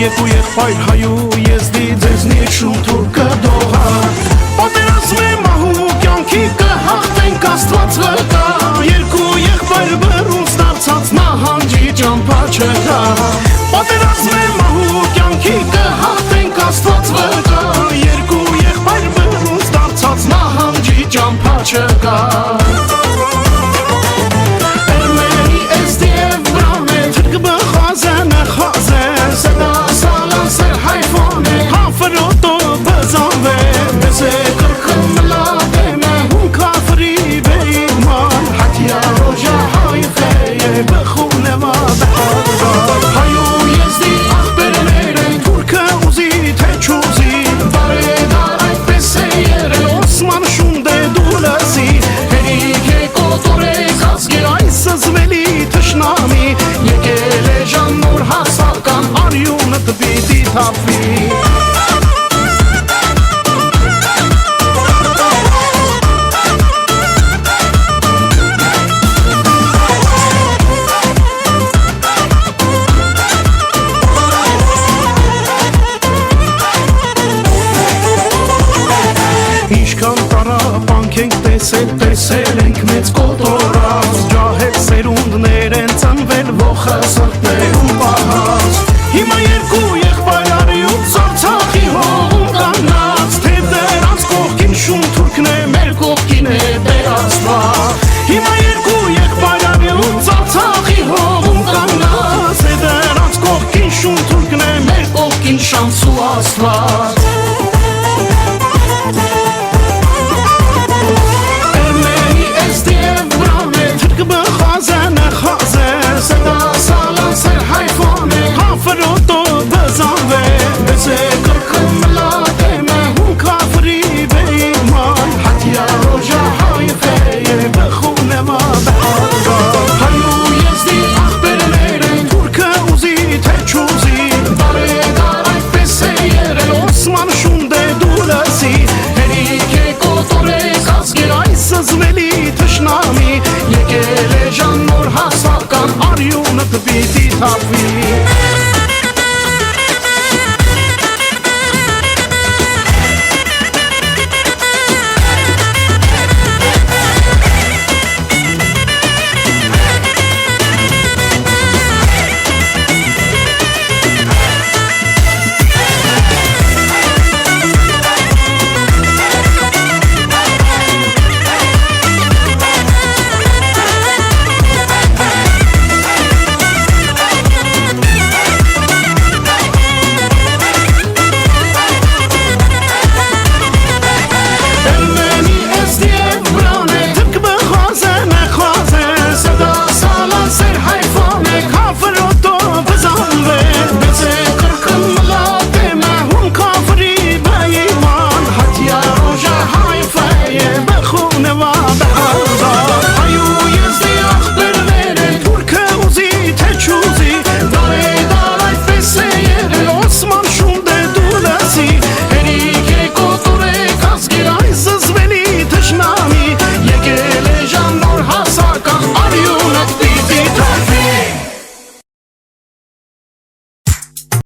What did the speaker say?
Երկու եղբայր հայու եզդի ձեզնից շուն թուրքը դողա Պատերազմ է մահու կյանքի կհաղթենք Աստված վկա Երկու եղբայր բռունց դարձած նահանջի ճամփա չկա Պատերազմ է մահու կյանքի կհաղթենք Աստված վկա Երկու եղբայր բռունց դարձած նահանջի ճամփա չկա Տեսել ենք մեծ կոտորած Ջահել սերունդներ են ծնվել ողը սրտերում պահած Հիմա երկու եղբայրարի ու ծարցախի հողում կանգնած Թե դրանց կողքին շուն թուրքն է, մեր կողքին է Տեր Աստված Հիմա երկու եղբայրարի ու ծարցախի հողում կանգնած Թե դրանց կողքին շուն թուրքն է, մեր կողքին շանսու Աստված Եկել է ժան նոր հասական արյունը պիտի թափվի